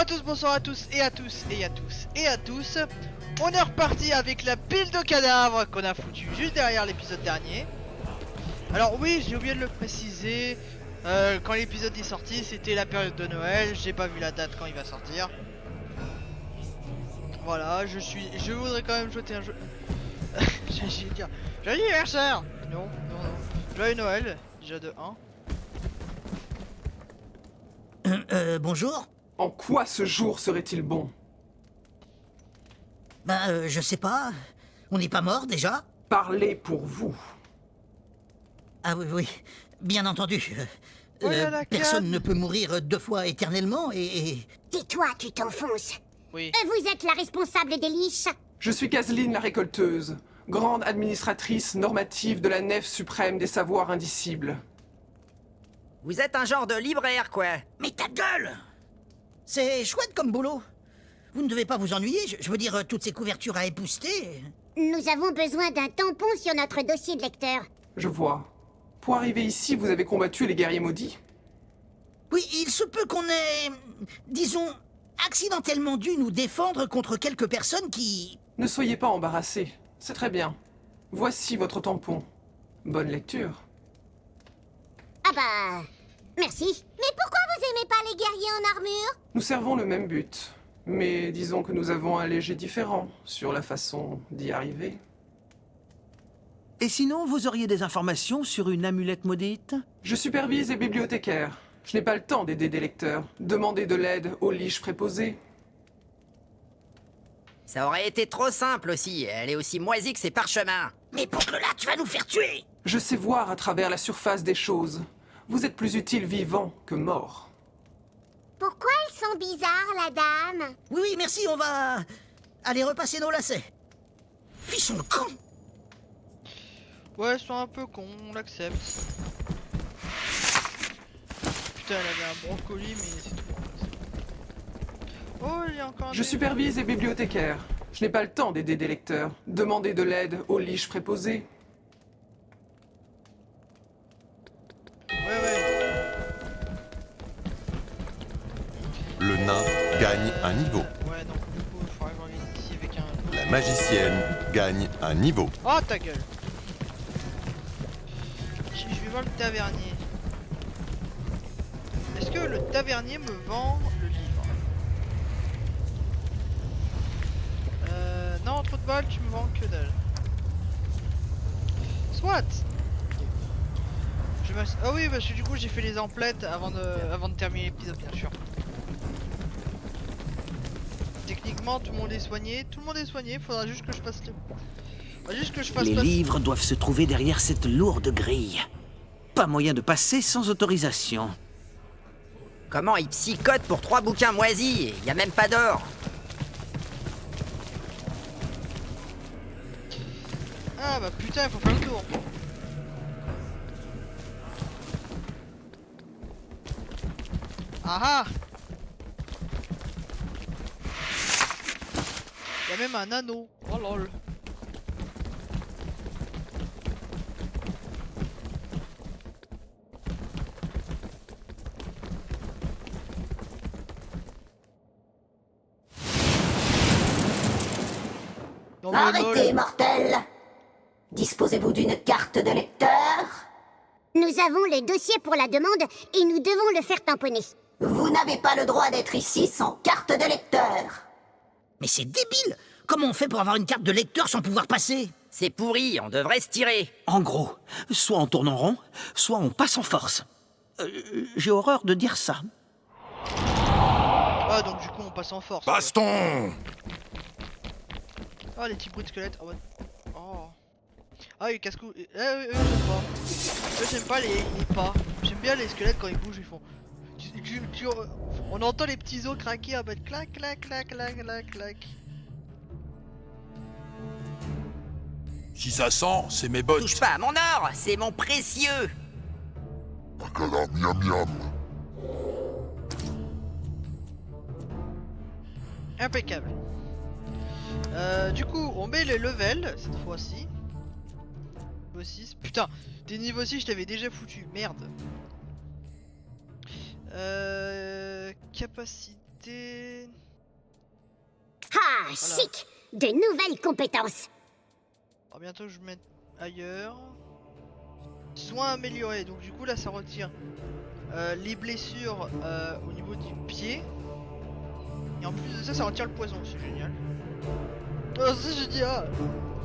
à tous, bonsoir à tous et à tous et à tous et à tous. On est reparti avec la pile de cadavres qu'on a foutu juste derrière l'épisode dernier. Alors oui, j'ai oublié de le préciser, quand l'épisode est sorti, c'était la période de Noël. J'ai pas vu la date quand il va sortir. Voilà, je voudrais quand même jeter un jeu. J'ai dire joyeux anniversaire. Non, non, non. Joyeux Noël, déjà de 1. Bonjour. En quoi ce jour serait-il bon? Je sais pas. On n'est pas mort déjà? Parlez pour vous. Ah oui, oui. Bien entendu. Oh là là, Personne calme. ne peut mourir deux fois éternellement et... Tais-toi, tu t'enfonces. Oui. Vous êtes la responsable des liches. Je suis Caseline la récolteuse, grande administratrice normative de la nef suprême des savoirs indicibles. Vous êtes un genre de libraire, quoi. Mais ta gueule! C'est chouette comme boulot. Vous ne devez pas vous ennuyer, je veux dire, toutes ces couvertures à épousseter. Nous avons besoin d'un tampon sur notre dossier de lecteur. Je vois. Pour arriver ici, vous avez combattu les guerriers maudits? Oui, il se peut qu'on ait, disons, accidentellement dû nous défendre contre quelques personnes qui... Ne soyez pas embarrassés, c'est très bien. Voici votre tampon. Bonne lecture. Ah bah... merci. Mais pourquoi vous aimez pas les guerriers en armure? Nous servons le même but, mais disons que nous avons un léger différent sur la façon d'y arriver. Et sinon, vous auriez des informations sur une amulette maudite? Je supervise les bibliothécaires. Je n'ai pas le temps d'aider des lecteurs. Demandez de l'aide aux liches préposées. Ça aurait été trop simple aussi. Elle est aussi moisie que ses parchemins. Mais pour là, tu vas nous faire tuer! Je sais voir à travers la surface des choses. Vous êtes plus utile vivant que mort. Pourquoi ils sont bizarres, la dame? Oui, oui, merci, on va... aller repasser nos lacets. Fichons le camp! Ouais, ils sont un peu cons, on l'accepte. Putain, elle avait un brocoli, mais c'est tout. Oh, il y a encore un... Je supervise les bibliothécaires. Je n'ai pas le temps d'aider des lecteurs. Demandez de l'aide aux liches préposées. Ouais. Le nain gagne un niveau. Ouais, donc du coup, il faudrait que j'en vienne ici avec un... La magicienne gagne un niveau. Oh, ta gueule. Je vais voir le tavernier. Est-ce que le tavernier me vend le livre? Non, trop de balles, tu me vends que dalle. Soit. Ah oui, parce que du coup j'ai fait les emplettes avant de terminer l'épisode, bien sûr. Techniquement, tout le monde est soigné. Tout le monde est soigné, faudra juste que je fasse le... Faudra juste que je fasse Les passer... livres doivent se trouver derrière cette lourde grille. Pas moyen de passer sans autorisation. Comment il psychote pour 3 bouquins moisis? Y a même pas d'or. Ah bah putain, il faut faire le tour. Ah ah. Il y a même un anneau. Oh lol. Non, mais Arrêtez, lol. mortel! Disposez-vous d'une carte de lecteur? Nous avons le dossier pour la demande et nous devons le faire tamponner. Vous n'avez pas le droit d'être ici sans carte de lecteur. Mais c'est débile! Comment on fait pour avoir une carte de lecteur sans pouvoir passer? C'est pourri, on devrait se tirer. En gros, soit on tourne en rond, soit on passe en force. J'ai horreur de dire ça. Ah donc du coup on passe en force. Baston! Ah les petits bruits de squelettes. Oh, ouais. Oh. Ah les casse-cou. J'aime pas. J'aime pas les pas. J'aime bien les squelettes quand ils bougent, ils font. On entend les petits os craquer à bas de clac clac clac clac clac clac. Si ça sent, c'est mes bottes. Touche pas à mon or, c'est mon précieux. Impeccable. Du coup, on met le level cette fois-ci. Niveau 6. Putain, des niveaux 6, je t'avais déjà foutu. Merde. Capacité. capacité. Ah, chic! De nouvelles compétences. Alors bientôt je vais mettre ailleurs. Soins améliorés, donc du coup là ça retire les blessures au niveau du pied. Et en plus de ça, ça retire le poison, c'est génial. Oh, c'est génial!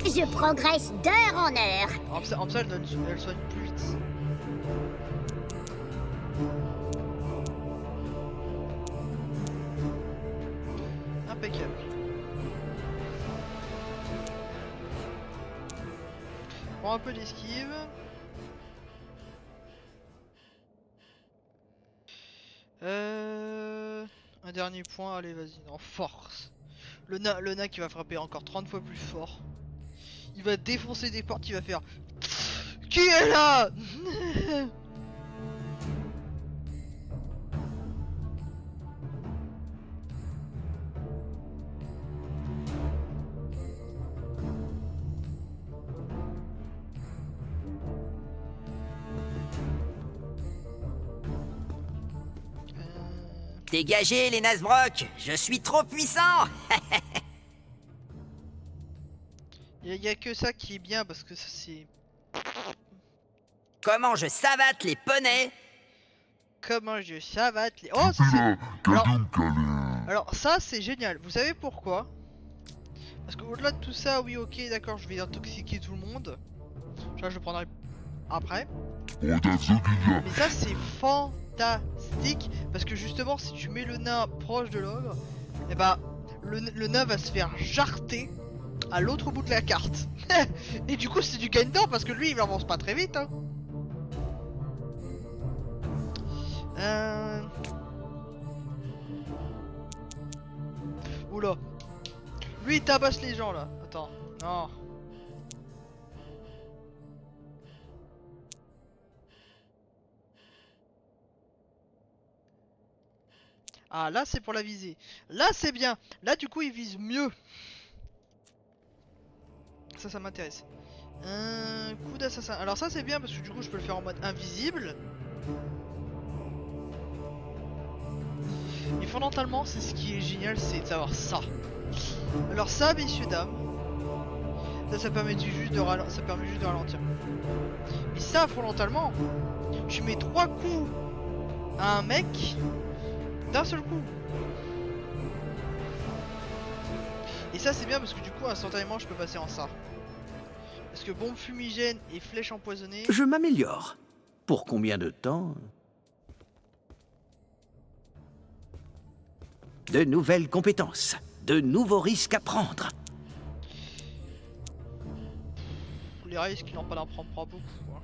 Je progresse d'heure en heure. En ça, elle soigne plus vite. Impeccable. Prends un peu d'esquive. Un dernier point, allez vas-y, en force. Le nain qui va frapper encore 30 fois plus fort. Il va défoncer des portes, il va faire... Qui est là? Dégagez les Nazbrock, je suis trop puissant. Il y a que ça qui est bien parce que ça c'est... Comment je savate les poneys. Comment je savate les... Oh ça c'est... Alors ça c'est génial, vous savez pourquoi? Parce qu'au-delà de tout ça, oui ok d'accord, je vais intoxiquer tout le monde. Ça je le prendrai après. Mais ça c'est fantastique parce que justement si tu mets le nain proche de l'ogre, et bah le nain va se faire jarter à l'autre bout de la carte. Et du coup c'est du gain temps parce que lui il avance pas très vite hein. Oula. Lui il tabasse les gens là. Attends. Non. Ah là c'est pour la visée. Là c'est bien. Là du coup il vise mieux. Ça m'intéresse. Coup d'assassin. Alors ça c'est bien parce que du coup je peux le faire en mode invisible. Et fondamentalement c'est ce qui est génial, c'est d'avoir ça. Alors ça messieurs dames, ça permet juste de ralentir. Mais ça fondamentalement, tu mets 3 coups à un mec d'un seul coup. Et ça c'est bien parce que du coup instantanément je peux passer en ça. Parce que bombe fumigène et flèche empoisonnée. Je m'améliore. Pour combien de temps? De nouvelles compétences, de nouveaux risques à prendre. Les risques il n'en prend pas beaucoup. Hein.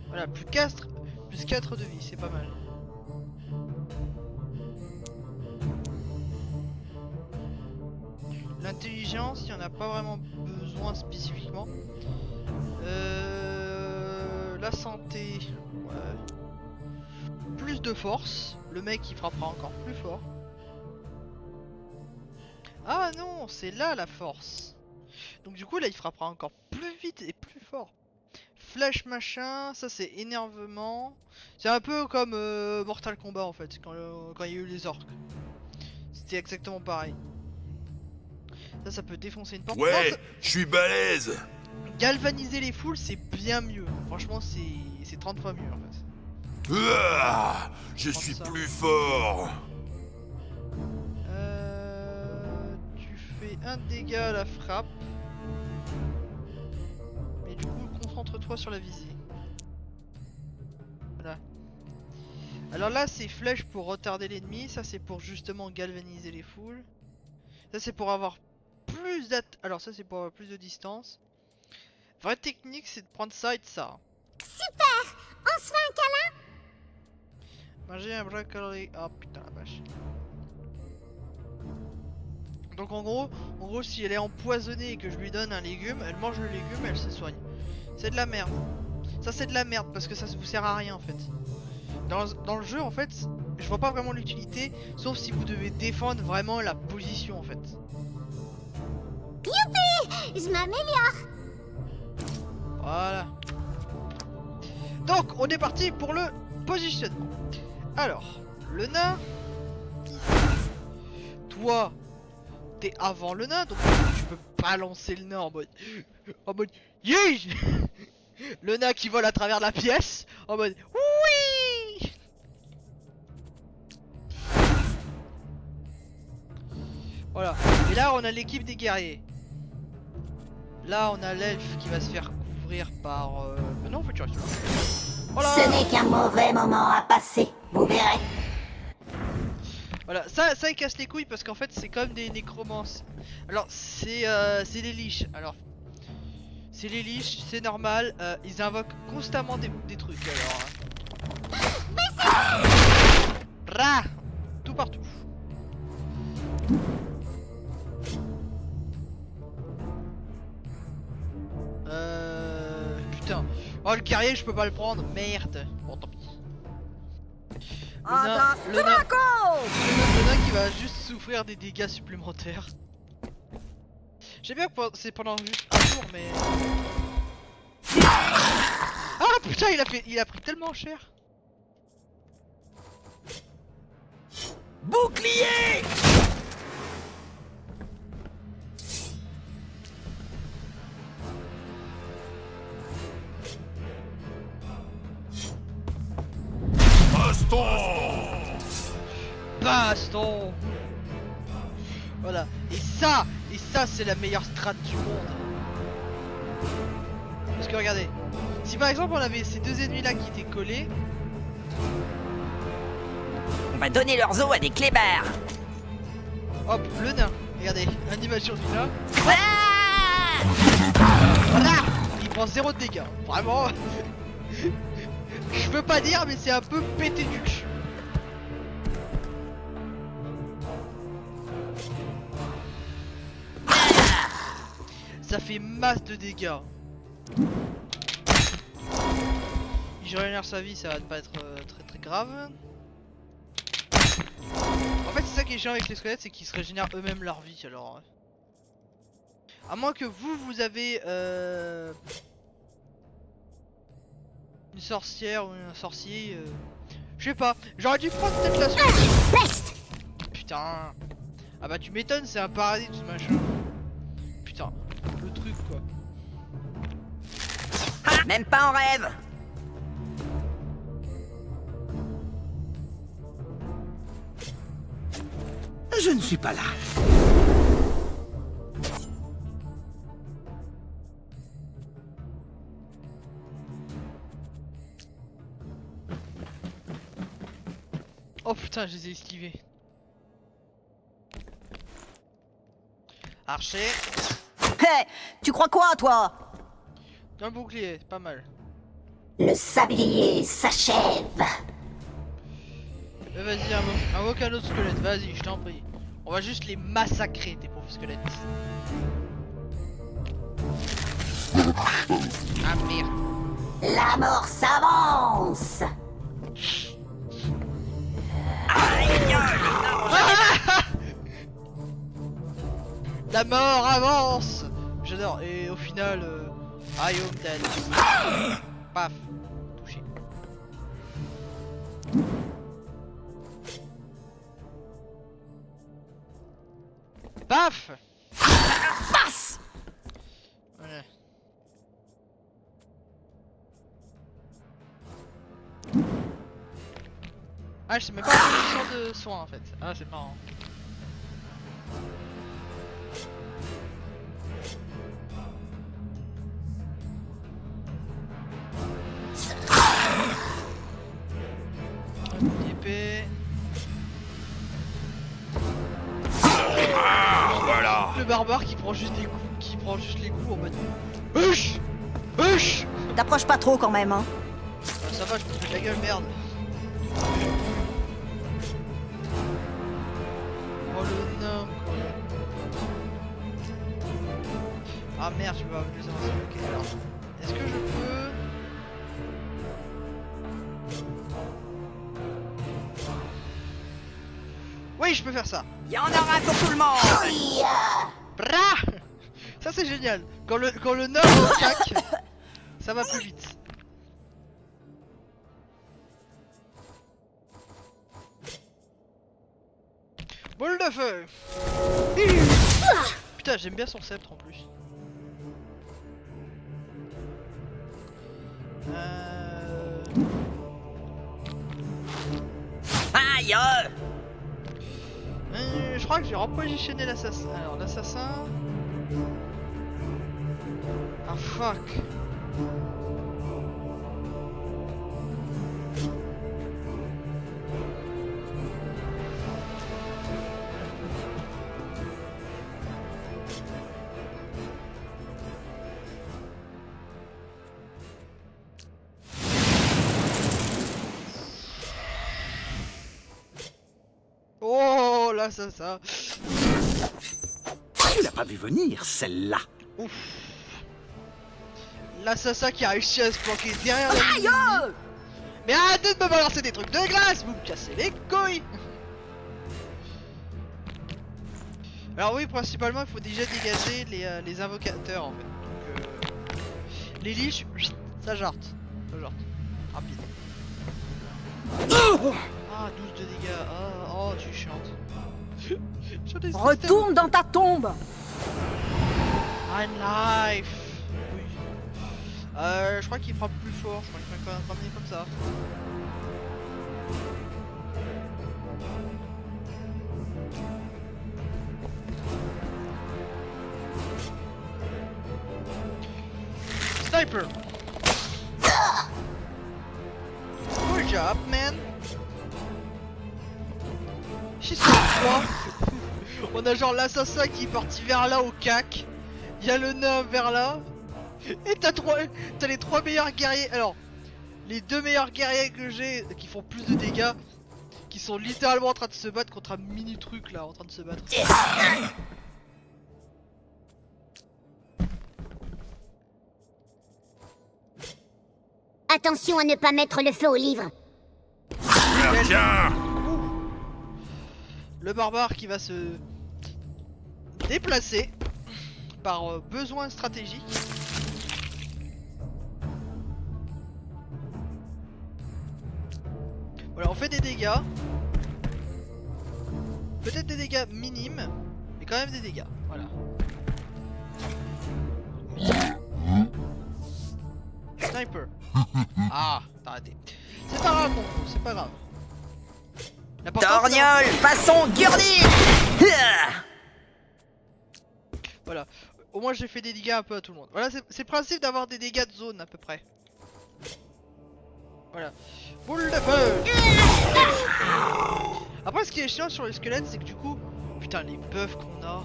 Voilà, plus 4 de vie, c'est pas mal. L'intelligence, il n'y en a pas vraiment besoin spécifiquement. La santé, ouais. Plus de force, le mec il frappera encore plus fort. Ah non, c'est là la force. Donc du coup là il frappera encore plus vite et plus fort. Flash machin, ça c'est énervement. C'est un peu comme Mortal Kombat en fait, quand il y a eu les orques. C'était exactement pareil. Ça peut défoncer une porte. Ouais, je suis balèze. Galvaniser les foules c'est bien mieux. Franchement c'est 30 fois mieux en fait. Je suis plus fort. Tu fais un dégât à la frappe. Mais du coup concentre-toi sur la visée. Voilà. Alors là c'est flèche pour retarder l'ennemi. Ça c'est pour justement galvaniser les foules. Ça c'est pour avoir plus alors ça c'est pour avoir plus de distance. Vraie technique c'est de prendre ça et de ça. Super! On se fait un câlin? Manger un brocoli. Oh putain la vache. Donc en gros si elle est empoisonnée et que je lui donne un légume, elle mange le légume et elle se soigne. C'est de la merde. Ça c'est de la merde parce que ça vous sert à rien en fait. Dans le jeu en fait, je vois pas vraiment l'utilité sauf si vous devez défendre vraiment la position en fait. Youpi! Je m'améliore! Voilà. Donc on est parti pour le positionnement. Alors, le nain. Toi, t'es avant le nain, donc tu peux balancer le nain en mode. En mode. Yee. Le nain qui vole à travers la pièce. En mode. Oui. Voilà. Et là, on a l'équipe des guerriers. Là, on a l'elfe qui va se faire couvrir par. Mais non, en fait, tu restes là. Voilà. Ce n'est qu'un mauvais moment à passer, vous verrez. Voilà, ça il casse les couilles parce qu'en fait c'est comme des nécromances. Alors c'est des liches. Alors c'est les liches, c'est normal. Ils invoquent constamment des trucs. Alors. Rah, tout partout. Putain. Oh le guerrier je peux pas le prendre. Merde. Bon tant pis. Le nain qui va juste souffrir des dégâts supplémentaires. J'ai bien que c'est pendant juste un tour mais... Ah putain il a pris tellement cher. Bouclier! Baston. Voilà. Et ça c'est la meilleure strat du monde. Parce que regardez, si par exemple on avait ces deux ennemis là qui étaient collés, On va donner leurs os à des clébards. hop, le nain, regardez, animation du nain, Ah voilà, il prend 0 de dégâts, vraiment. Je veux pas dire mais c'est un peu pété du cul. Ça fait masse de dégâts. Il régénère sa vie, ça va pas être très grave. En fait c'est ça qui est chiant avec les squelettes, c'est qu'ils se régénèrent eux-mêmes leur vie alors. À moins que vous avez une sorcière ou un sorcier. Je sais pas, j'aurais dû prendre peut-être la suite. Putain. Ah bah tu m'étonnes, c'est un paradis tout ce machin. Putain, le truc quoi. Même pas en rêve. Je ne suis pas là. Oh putain, je les ai esquivés. Archer. Hé, tu crois quoi, toi? Un bouclier, pas mal. Le sablier s'achève. Vas-y, invoque un autre squelette, vas-y, je t'en prie. On va juste les massacrer, tes pauvres squelettes. Ah merde. La mort s'avance. La mort avance. J'adore, et au final, I am dead. Paf, touché. Paf. Passe. Voilà. Ah, je sais même pas la position de soin en fait. Ah, c'est marrant. Un coup d'épée. Voilà. Le barbare qui prend juste des coups, qui prend juste les coups en mode Huch. Huch. T'approches pas trop quand même, hein. Ah, ça va, je me fais de la gueule, merde. Oh le nain quoi. Ah merde, je peux pas plus avancer. Ok, alors. Est-ce que je peux... Oui, je peux faire ça. Il y en aura pour tout le monde. Bra. Ça c'est génial. Quand le nain attaque, ça va plus vite. Boule de feu. Putain, j'aime bien son sceptre en plus. Aïe! Je crois que j'ai repositionné l'assassin. Alors l'assassin... Ah fuck. Oh l'assassin. Tu l'as pas vu venir, celle-là. Ouf. L'assassin qui a réussi à se planquer derrière la Aïe! ligne. Mais arrêtez de me balancer des trucs de glace, vous me cassez les couilles. Alors oui, principalement, il faut déjà dégager les invocateurs en fait. Donc, les liches, ça jarte. Ça jarte. Rapide. Ah, 12 de dégâts. Ah, oh, tu chantes. J'en ai Retourne dans ta tombe. Un life. Oui. Je crois qu'il frappe plus fort. Je crois qu'il va ramener comme ça. Sniper. Good job, man. She's so froid. On a genre l'assassin qui est parti vers là au cac. Il y a le nain vers là. Et t'as les 3 meilleurs guerriers. Alors, les 2 meilleurs guerriers que j'ai qui font plus de dégâts, qui sont littéralement en train de se battre contre un mini truc là, en train de se battre. Attention à ne pas mettre le feu au livre. Tiens. Le barbare qui va se déplacer par besoin stratégique. Voilà, on fait des dégâts. Peut-être des dégâts minimes, mais quand même des dégâts. Voilà. Sniper. Ah, t'as raté. C'est pas grave, mon gros, c'est pas grave. L'important, c'est Torgnole, façon Gurley. voilà. Au moins j'ai fait des dégâts un peu à tout le monde. Voilà, c'est le principe d'avoir des dégâts de zone à peu près. Voilà. Boule de feu. Après ce qui est chiant sur les squelettes, c'est que du coup... Putain, les buffs qu'on a.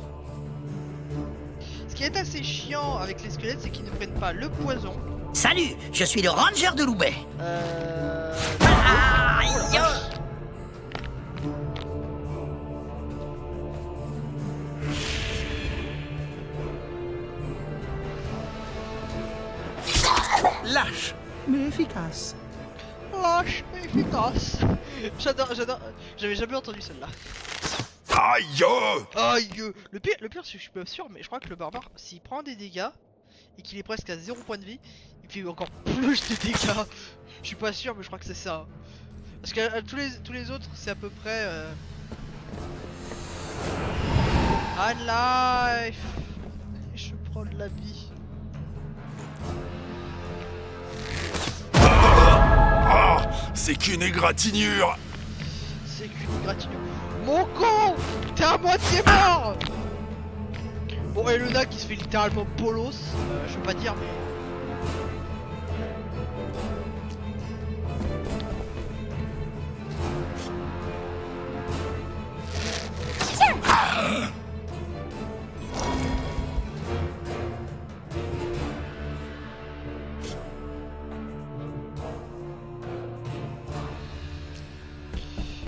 Ce qui est assez chiant avec les squelettes, c'est qu'ils ne prennent pas le poison. Salut, je suis le ranger de Loubet. Aïe! Lâche, mais efficace. Lâche mais efficace. J'adore. J'avais jamais entendu celle-là. Aïe. Aïe. Le pire, c'est que je suis pas sûr, mais je crois que le barbare, s'il prend des dégâts et qu'il est presque à 0 point de vie, il fait encore plus de dégâts. Je suis pas sûr, mais je crois que c'est ça. Parce que tous les autres, c'est à peu près. Un life. Je prends de la vie. Ah, c'est qu'une égratignure. C'est qu'une égratignure. Mon con, t'es à moitié mort. Bon, et le nain qui se fait littéralement bolos, je veux pas dire, mais...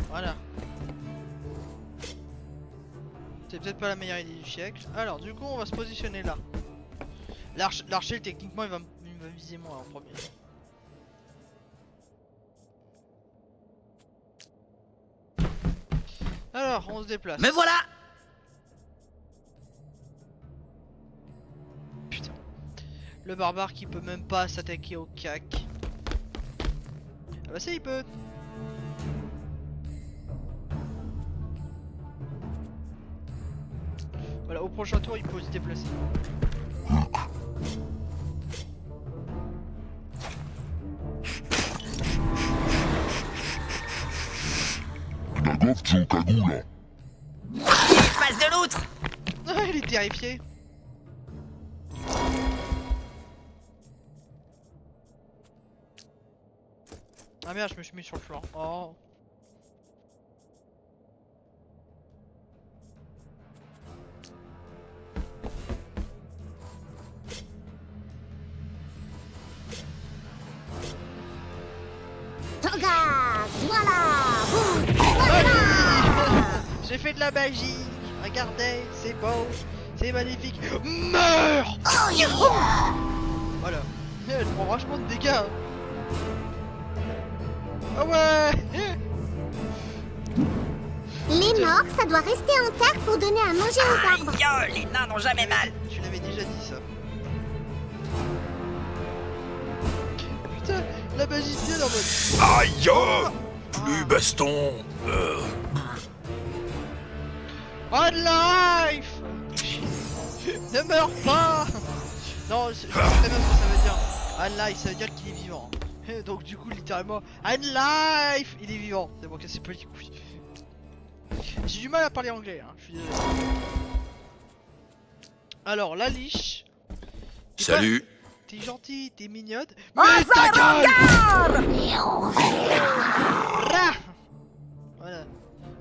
Voilà. C'est peut-être pas la meilleure idée du siècle. Alors du coup on va se positionner là. L'archer techniquement il va viser moi en premier. Alors on se déplace. Me voilà. Putain. Le barbare qui peut même pas s'attaquer au cac. Ah bah si il peut. Voilà, au prochain tour, il peut se déplacer. Face de l'outre. Ah, il est terrifié. Ah merde, je me suis mis sur le flanc. Oh. Toga, voilà, boum, voilà. J'ai fait de la magie. Regardez, c'est beau, c'est magnifique. Meurs. Voilà. Elle prend vachement de dégâts. Hein. Ah ouais. Les morts, ça doit rester en terre pour donner à manger aux arbres. Aïe, les nains n'ont jamais mal. Tu l'avais déjà dit ça. Putain, la magicienne en mode. Aïe! Plus baston. On life. Ne meurs pas. Non, je sais très bien ce que ça veut dire. Unlife, ça veut dire qu'il est vivant. Donc du coup, littéralement, Unlife, il est vivant. C'est bon, cassez pas les couilles. J'ai du mal à parler anglais, hein. Je suis désolé. Alors, la liche. Salut. T'es gentille, t'es mignonne. Oh, Mais ta gueule. regarde. Rah. Voilà.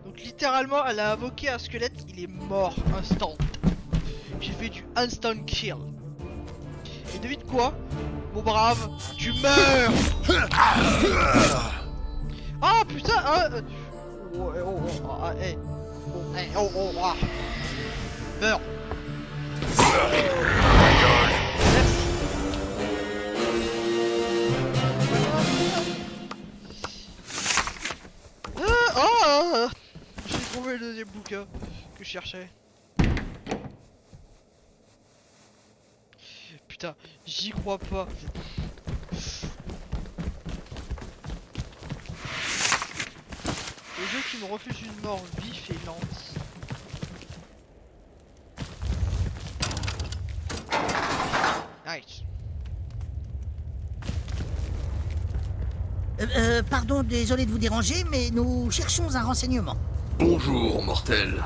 Donc littéralement, elle a invoqué un squelette, il est mort instant. J'ai fait du instant kill. Et devine quoi, mon brave, tu meurs. Ah putain, ah, meurs. J'ai trouvé le deuxième bouquin que je cherchais. Putain, j'y crois pas. Le jeu qui me refuse une mort vif et lente. Nice. Pardon, désolé de vous déranger, mais nous cherchons un renseignement. Bonjour, mortel.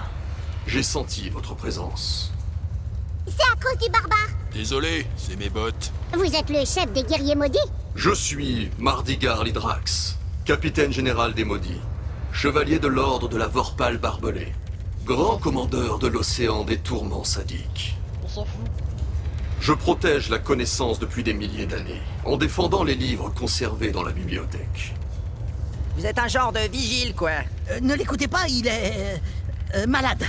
J'ai senti votre présence. C'est à cause du barbare. Désolé, c'est mes bottes. Vous êtes le chef des guerriers maudits? Je suis Mardigar Lydrax, capitaine général des maudits, chevalier de l'ordre de la Vorpale barbelée, grand commandeur de l'océan des tourments sadiques. On s'en fout. Je protège la connaissance depuis des milliers d'années, en défendant les livres conservés dans la bibliothèque. Vous êtes un genre de vigile, quoi. Ne l'écoutez pas, il est... malade.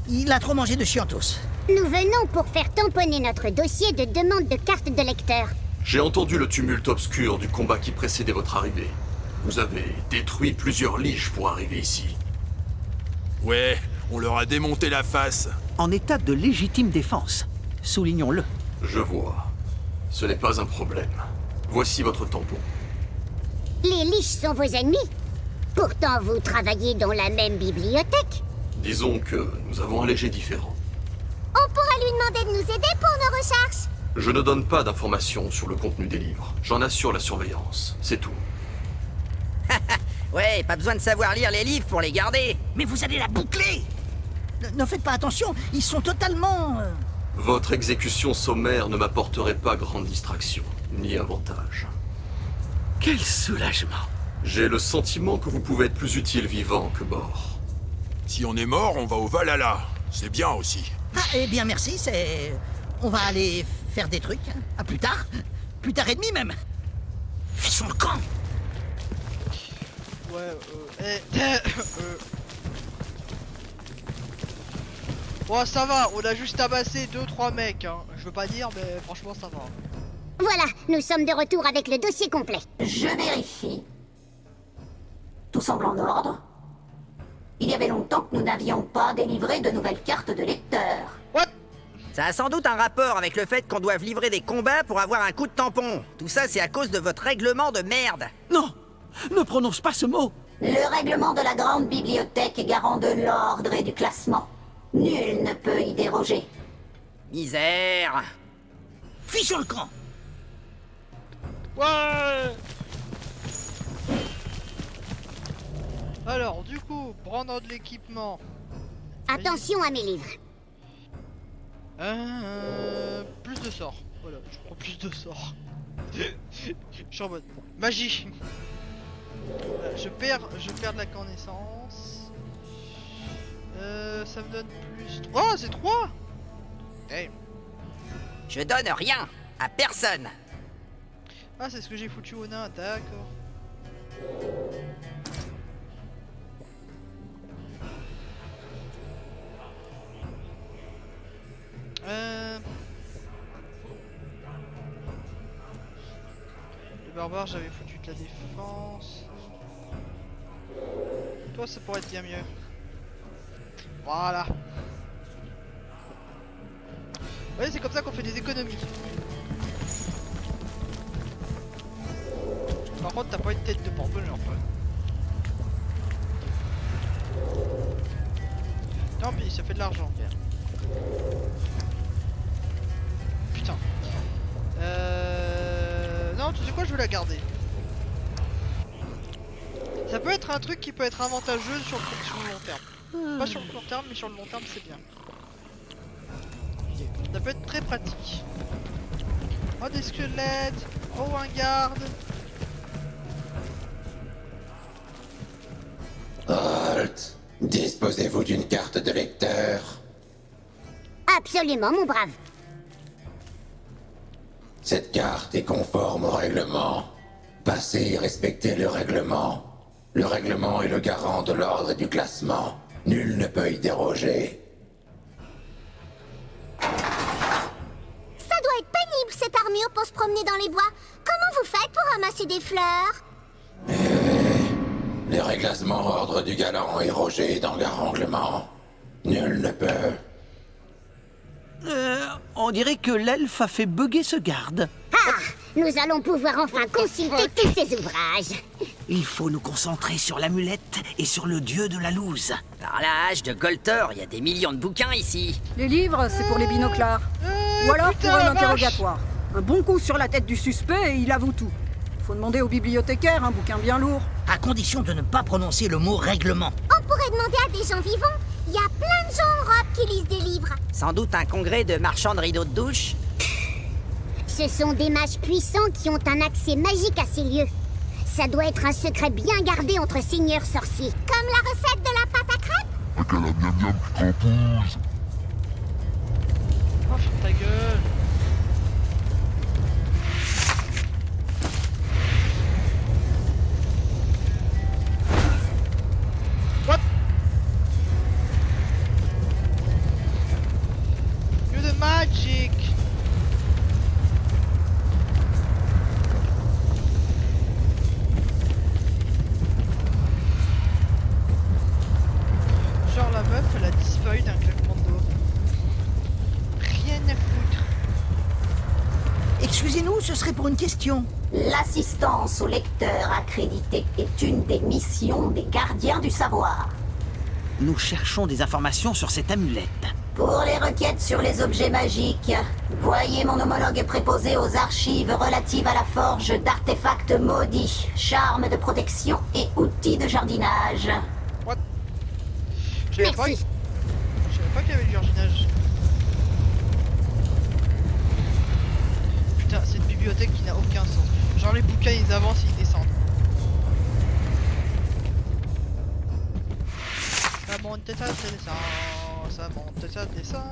Il a trop mangé de chiantos. Nous venons pour faire tamponner notre dossier de demande de carte de lecteur. J'ai entendu le tumulte obscur du combat qui précédait votre arrivée. Vous avez détruit plusieurs liches pour arriver ici. Ouais, on leur a démonté la face. En état de légitime défense. Soulignons-le. Je vois. Ce n'est pas un problème. Voici votre tampon. Les liches sont vos ennemis. Pourtant, vous travaillez dans la même bibliothèque. Disons que nous avons un léger différent. On pourrait lui demander de nous aider pour nos recherches. Je ne donne pas d'informations sur le contenu des livres. J'en assure la surveillance. C'est tout. Ouais, pas besoin de savoir lire les livres pour les garder. Mais vous allez la boucler. Ne faites pas attention, ils sont totalement... Votre exécution sommaire ne m'apporterait pas grande distraction, ni avantage. Quel soulagement. J'ai le sentiment que vous pouvez être plus utile vivant que mort. Si on est mort, on va au Valhalla. C'est bien aussi. Ah, eh bien merci, c'est... On va aller faire des trucs. À plus tard. Plus tard et demi même. Fissons le camp. Ouais, Bon, ça va, on a juste tabassé 2-3 mecs, hein. Je veux pas dire, mais franchement, ça va. Voilà, nous sommes de retour avec le dossier complet. Je vérifie. Tout semble en ordre. Il y avait longtemps que nous n'avions pas délivré de nouvelles cartes de lecteur. What? Ça a sans doute un rapport avec le fait qu'on doive livrer des combats pour avoir un coup de tampon. Tout ça, c'est à cause de votre règlement de merde. Non, ne prononce pas ce mot. Le règlement de la grande bibliothèque est garant de l'ordre et du classement. Nul ne peut y déroger. Misère. Fuis sur le camp. Ouais. Alors, du coup, prendre de l'équipement. Attention à mes livres. Plus de sorts. Voilà, je prends plus de sorts. Je suis en mode magie. Je perds de la connaissance. Ça me donne plus. Oh, c'est 3. Hey. Je donne rien à personne. Ah, c'est ce que j'ai foutu au nain, d'accord. Le barbare, j'avais foutu de la défense. Toi, ça pourrait être bien mieux. Voilà. Ouais, c'est comme ça qu'on fait des économies. Par contre, t'as pas une tête de porte-bonheur, quoi. Tant pis, ça fait de l'argent. Putain. Non, tu sais quoi, je vais la garder. Ça peut être un truc qui peut être avantageux sur le long terme. Pas sur le court terme, mais sur le long terme, c'est bien. Ça peut être très pratique. Oh, des squelettes. Oh, un garde. Halt! Disposez-vous d'une carte de lecteur. Absolument, mon brave. Cette carte est conforme au règlement. Passez et respectez le règlement. Le règlement est le garant de l'ordre et du classement. Nul ne peut y déroger. Ça doit être pénible, cette armure, pour se promener dans les bois. Comment vous faites pour ramasser des fleurs? Les réglassements ordre du galant et Roger dans l'arranglement. Nul ne peut. On dirait que l'elfe a fait bugger ce garde. Ah! Nous allons pouvoir enfin consulter tous ces ouvrages. Il faut nous concentrer sur l'amulette et sur le dieu de la loose. Par l'âge de Goltor, il y a des millions de bouquins ici. Les livres, c'est pour les binoclars. Ou alors putain, pour un la interrogatoire. Un bon coup sur la tête du suspect et il avoue tout. Faut demander au bibliothécaire, un bouquin bien lourd. À condition de ne pas prononcer le mot règlement. On pourrait demander à des gens vivants. Il y a plein de gens en robe qui lisent des livres. Sans doute un congrès de marchands de rideaux de douche. Ce sont des mages puissants qui ont un accès magique à ces lieux. Ça doit être un secret bien gardé entre seigneurs sorciers. Comme la recette de la pâte à crêpes. Oh, ferme ta gueule. What? You the magic. Genre la meuf, elle a disparu d'un claquement de doigts. Rien à foutre. Excusez-nous, ce serait pour une question. L'assistance au lecteur accrédité est une des missions des gardiens du savoir. Nous cherchons des informations sur cette amulette. Pour les requêtes sur les objets magiques, voyez mon homologue préposé aux archives relatives à la forge d'artefacts maudits, charmes de protection et outils de jardinage. Je savais pas qu'il y avait du jardinage. Putain, c'est une bibliothèque qui n'a aucun sens. Genre les bouquins ils avancent, ils descendent. Ça monte, ça descend, ça monte, ça descend.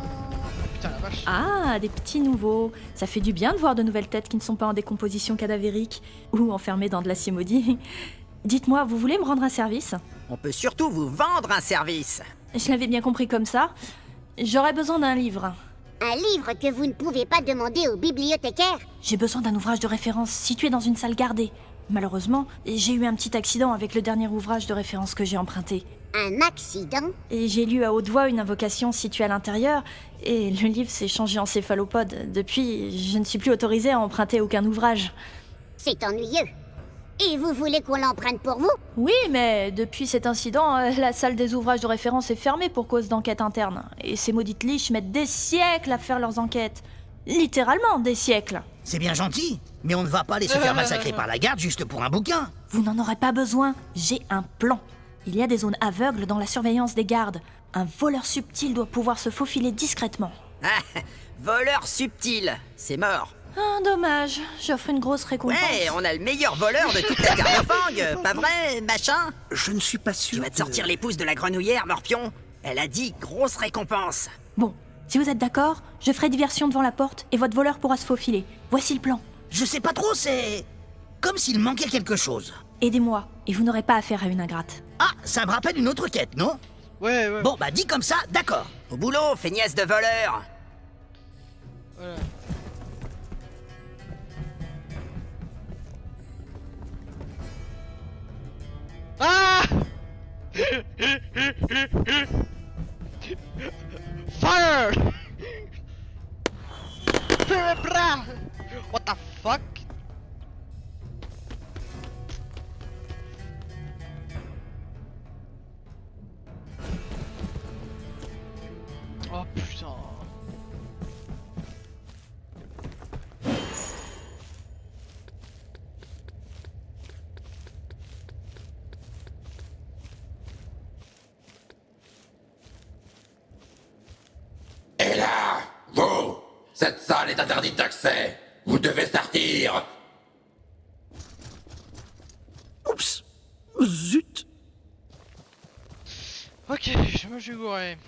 Putain la vache. Ah, des petits nouveaux. Ça fait du bien de voir de nouvelles têtes qui ne sont pas en décomposition cadavérique ou enfermées dans de l'acier maudit. Dites-moi, vous voulez me rendre un service? On peut surtout vous vendre un service. Je l'avais bien compris comme ça. J'aurais besoin d'un livre. Un livre que vous ne pouvez pas demander au bibliothécaire. J'ai besoin d'un ouvrage de référence situé dans une salle gardée. Malheureusement, j'ai eu un petit accident avec le dernier ouvrage de référence que j'ai emprunté. Un accident? Et j'ai lu à haute voix une invocation située à l'intérieur, et le livre s'est changé en céphalopode. Depuis, je ne suis plus autorisée à emprunter aucun ouvrage. C'est ennuyeux. Et vous voulez qu'on l'emprunte pour vous? Oui, mais depuis cet incident, la salle des ouvrages de référence est fermée pour cause d'enquête interne. Et ces maudites liches mettent des siècles à faire leurs enquêtes. Littéralement des siècles. C'est bien gentil, mais on ne va pas les se faire massacrer par la garde juste pour un bouquin. Vous n'en aurez pas besoin, j'ai un plan. Il y a des zones aveugles dans la surveillance des gardes. Un voleur subtil doit pouvoir se faufiler discrètement. Ah, voleur subtil, c'est mort. Ah, dommage, j'offre une grosse récompense. Ouais, on a le meilleur voleur de toute la Terre de Fang, pas vrai, machin? Je ne suis pas sûr. Tu vas te sortir les pouces de la grenouillère, Morpion. Elle a dit grosse récompense. Bon, si vous êtes d'accord, je ferai diversion devant la porte et votre voleur pourra se faufiler. Voici le plan. Je sais pas trop, c'est... comme s'il manquait quelque chose. Aidez-moi, et vous n'aurez pas affaire à une ingrate. Ah, ça me rappelle une autre quête, non? Ouais, ouais. Bon, bah dit comme ça, d'accord. Au boulot, feignasse de voleur. Voilà. Ah! Fire! What the fuck? Oh putain. Et là, vous, cette salle est interdite d'accès. Vous devez sortir. Oups. Zut. Ok, je me suis gouré.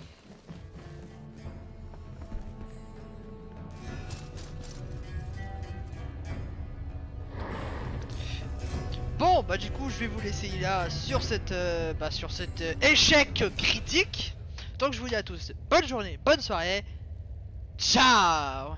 Bon, bah du coup, je vais vous laisser là sur cet échec critique. Donc je vous dis à tous, bonne journée, bonne soirée. Ciao.